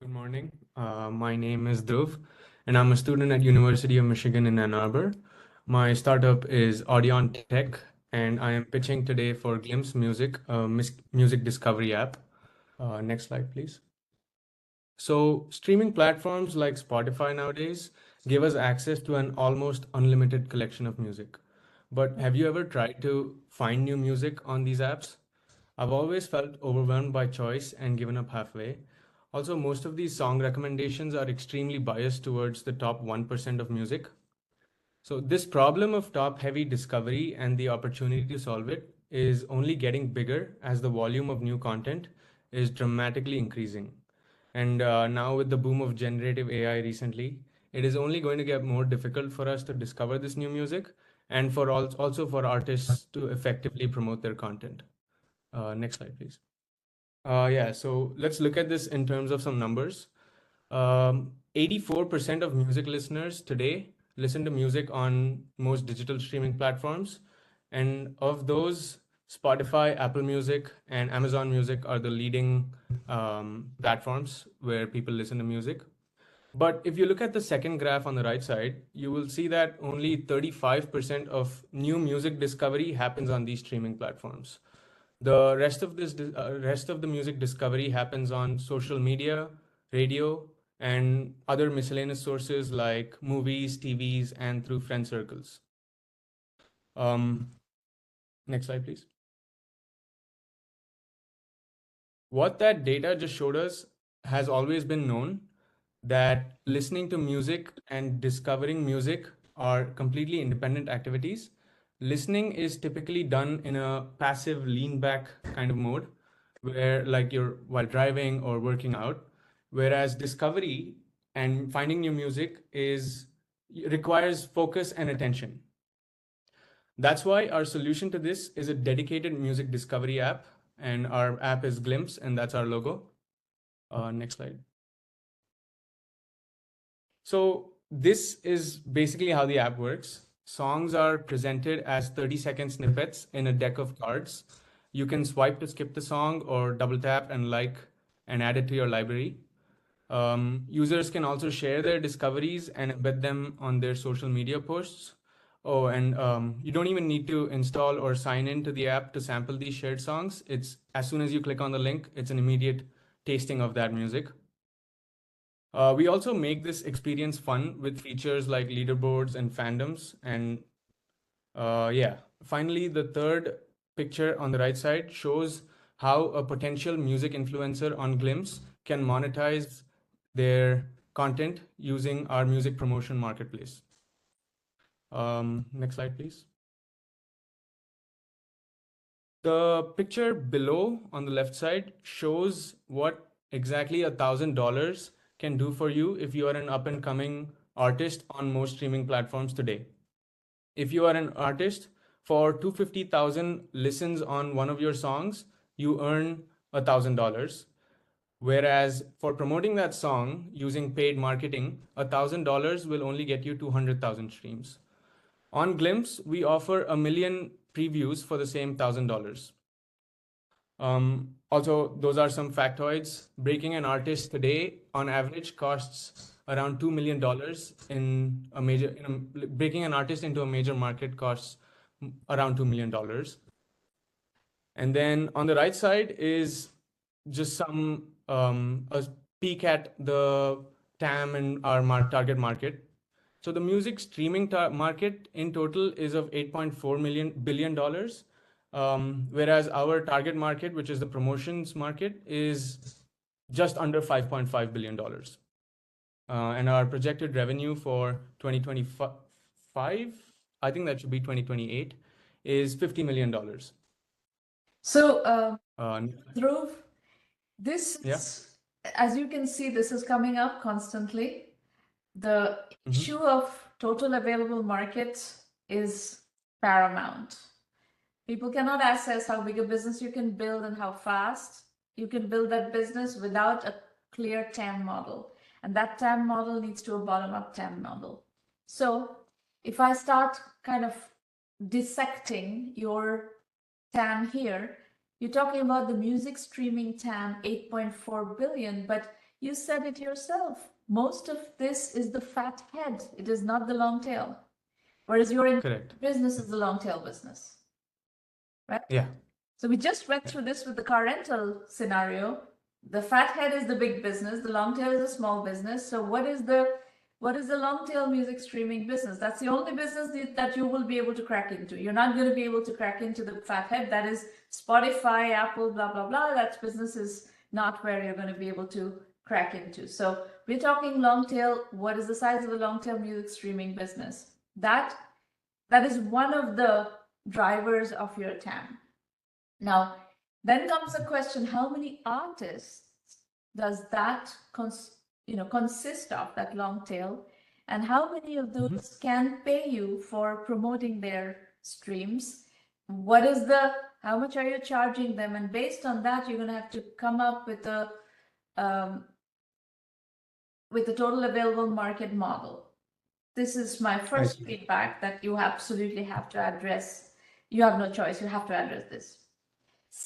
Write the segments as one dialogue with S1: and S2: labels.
S1: Good morning. My name is Dhruv, and I'm a student at University of Michigan in Ann Arbor. My startup is Audion Tech, and I am pitching today for Glimpse Music, a music discovery app. Next slide, please. So, streaming platforms like Spotify nowadays give us access to an almost unlimited collection of music. But have you ever tried to find new music on these apps? I've always felt overwhelmed by choice and given up halfway. Also, most of these song recommendations are extremely biased towards the top 1% of music. So, this problem of top heavy discovery and the opportunity to solve it is only getting bigger as the volume of new content is dramatically increasing. And now, with the boom of generative AI recently, it is only going to get more difficult for us to discover this new music and for also for artists to effectively promote their content. Next slide, please. Yeah, so let's look at this in terms of some numbers. 84% of music listeners today listen to music on most digital streaming platforms. And of those, Spotify, Apple Music, and Amazon Music are the leading platforms where people listen to music. But if you look at the second graph on the right side, you will see that only 35% of new music discovery happens on these streaming platforms. The rest of the music discovery happens on social media, radio, and other miscellaneous sources like movies, TVs, and through friend circles. Um, Next slide, please. What that data just showed us has always been known that listening to music and discovering music are completely independent activities. Listening is typically done in a passive lean back kind of mode where like you're while driving or working out, whereas discovery and finding new music is requires focus and attention. That's why our solution to this is a dedicated music discovery app, and our app is Glimpse, and that's our logo. Next slide. So this is basically how the app works. Songs are presented as 30-second snippets in a deck of cards. You can swipe to skip the song or double tap and like and add it to your library. Users can also share their discoveries and embed them on their social media posts. Oh, and you don't even need to install or sign in to the app to sample these shared songs. It's as soon as you click on the link, it's an immediate tasting of that music. We also make this experience fun with features like leaderboards and fandoms. And yeah, finally, the third picture on the right side shows how a potential music influencer on Glimpse can monetize their content using our music promotion marketplace. Next slide, please. The picture below on the left side shows what exactly $1,000 can do for you if you are an up and coming artist on most streaming platforms today. If you are an artist, for 250,000 listens on one of your songs, you earn $1,000. Whereas for promoting that song using paid marketing, $1,000 will only get you 200,000 streams. On Glimpse, we offer 1 million previews for the same $1,000. Also, those are some factoids. Breaking an artist today, on average, costs around $2 million in a major. Breaking an artist into a major market costs around $2 million. And then on the right side is just some a peek at the TAM and our target market. So the music streaming market in total is of $8.4 billion, whereas our target market, which is the promotions market, is just under $5.5 billion. And our projected revenue for 2025, I think that should be 2028, is $50 million.
S2: So,
S1: Uh,
S2: Dhruv, this
S1: yeah.
S2: is, as you can see, this is coming up constantly. The
S1: Mm-hmm.
S2: issue of total available markets is paramount. People cannot assess how big a business you can build and how fast you can build that business without a clear TAM model. And that TAM model needs to a bottom-up TAM model. So if I start kind of dissecting your TAM here, you're talking about the music streaming TAM, 8.4 billion, but You said it yourself. Most of this is the fat head. It is not the long tail. Whereas your
S1: Correct.
S2: business is the long tail business, right?
S1: Yeah.
S2: So we just went through this with the car rental scenario. The fat head is the big business. The long tail is a small business. So what is the long tail music streaming business? That's the only business that you will be able to crack into. You're not going to be able to crack into the fat head. That is Spotify, Apple, blah, blah, blah. That business is not where you're going to be able to crack into. So we're talking long tail. What is the size of the long tail music streaming business? That is one of the drivers of your TAM. Now, then comes the question, how many artists does that consist of, that long tail? And how many of those can pay you for promoting their streams? How much are you charging them? And based on that, you're going to have to come up with a total available market model. This is my first feedback that you absolutely have to address. You have no choice. You have to address this.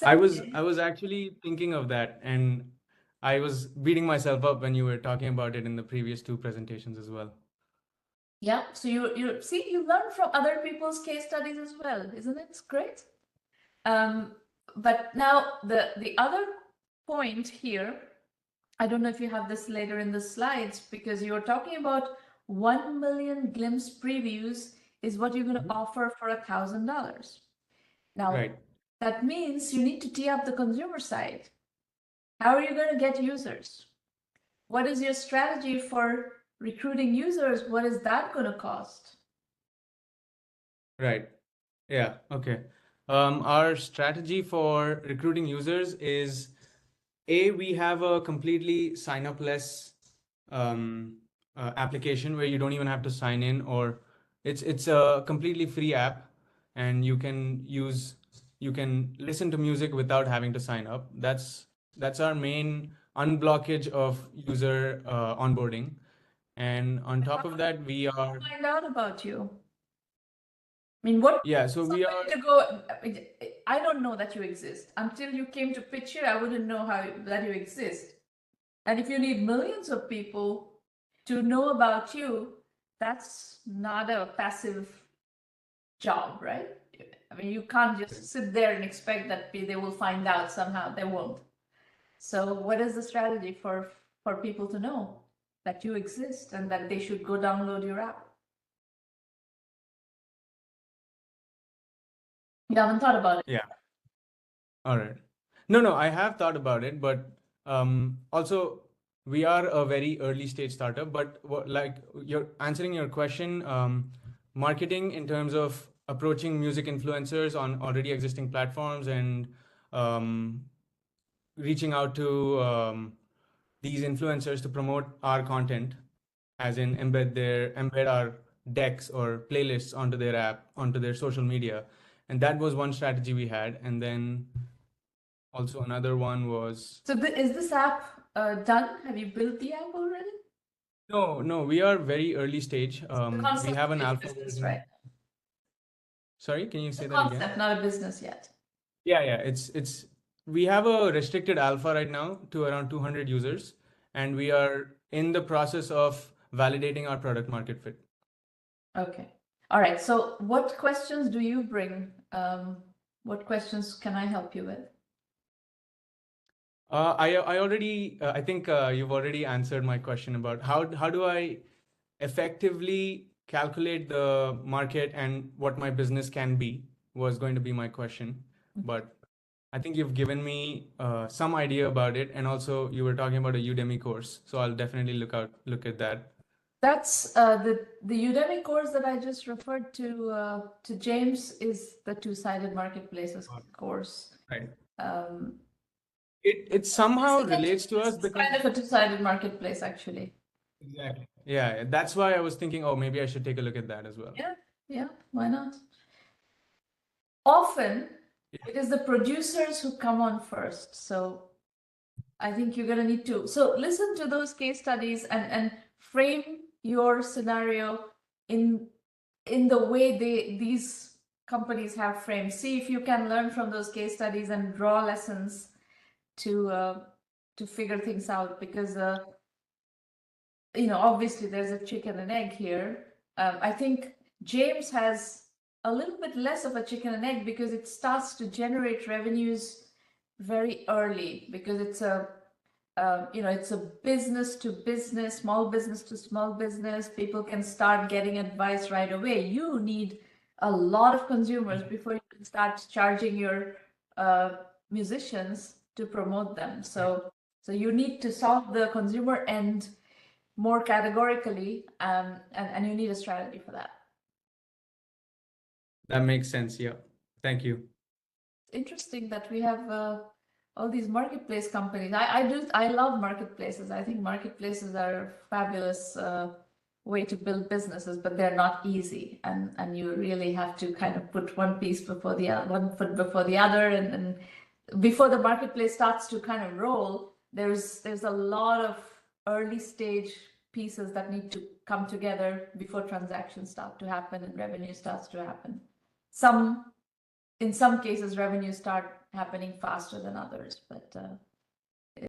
S1: I was actually thinking of that, and I was beating myself up when you were talking about it in the previous two presentations as well.
S2: Yeah, so you see, you learn from other people's case studies as well, isn't it? It's great. But now the other point here, I don't know if you have this later in the slides, because you're talking about 1 million glimpse previews is what you're going to offer for $1,000. Now, that means you need to tee up the consumer side. How are you going to get users? What is your strategy for recruiting users? What is that going to cost?
S1: Right. Yeah. Okay. Our strategy for recruiting users is we have a completely sign up less application where you don't even have to sign in, or it's a completely free app, and you can listen to music without having to sign up. That's our main unblockage of user onboarding. And on top of that, we are
S2: Find out about you. I mean, what?
S1: Yeah, so we are
S2: I don't know that you exist. Until you came to pitch it, I wouldn't know that you exist. And if you need millions of people to know about you, that's not a passive job, right? I mean, you can't just sit there and expect that they will find out somehow. They won't. So what is the strategy for people to know that you exist and that they should go download your app? You haven't thought about it?
S1: Yeah. All right. No, I have thought about it, but also we are a very early stage startup. But like you're answering your question, marketing in terms of approaching music influencers on already existing platforms and um, reaching out to these influencers to promote our content, as in embed our decks or playlists onto their app, onto their social media. And that was one strategy we had. And then also another one was
S2: So is this app done? Have you built the app already?
S1: no, we are very early stage. We have an alpha
S2: business,
S1: version.
S2: right?
S1: Sorry, can you say
S2: The
S1: that again?
S2: concept, not a business yet.
S1: Yeah, it's we have a restricted alpha right now to around 200 users, and we are in the process of validating our product market fit.
S2: Okay. All right. So what questions do you bring? What questions can I help you with?
S1: I already I think you've already answered my question about how do I effectively calculate the market and what my business can be, was going to be my question. But I think you've given me some idea about it, and also you were talking about a Udemy course, so I'll definitely look at that.
S2: That's the Udemy course that I just referred to James is the two-sided marketplaces course.
S1: Right.
S2: Um,
S1: It somehow relates to us
S2: it's
S1: because
S2: kind of a two-sided marketplace, actually.
S1: exactly. Yeah, that's why I was thinking, oh, maybe I should take a look at that as well.
S2: Yeah, why not? Often it is the producers who come on first. So I think you're going to need to. So listen to those case studies and frame your scenario in the way these companies have framed. See if you can learn from those case studies and draw lessons to figure things out, because obviously there's a chicken and egg here. I think James has a little bit less of a chicken and egg because it starts to generate revenues very early, because it's a it's a business to business, small business to small business. People can start getting advice right away. You need a lot of consumers before you can start charging your musicians to promote them. So you need to solve the consumer end more categorically, and you need a strategy for that.
S1: That makes sense. Yeah. Thank you.
S2: Interesting that we have all these marketplace companies. I love marketplaces. I think marketplaces are a fabulous way to build businesses, but they're not easy, and you really have to kind of put one piece before the other, one foot before the other, and before the marketplace starts to kind of roll, there's a lot of early stage pieces that need to come together before transactions start to happen and revenue starts to happen. In some cases, revenues start happening faster than others, but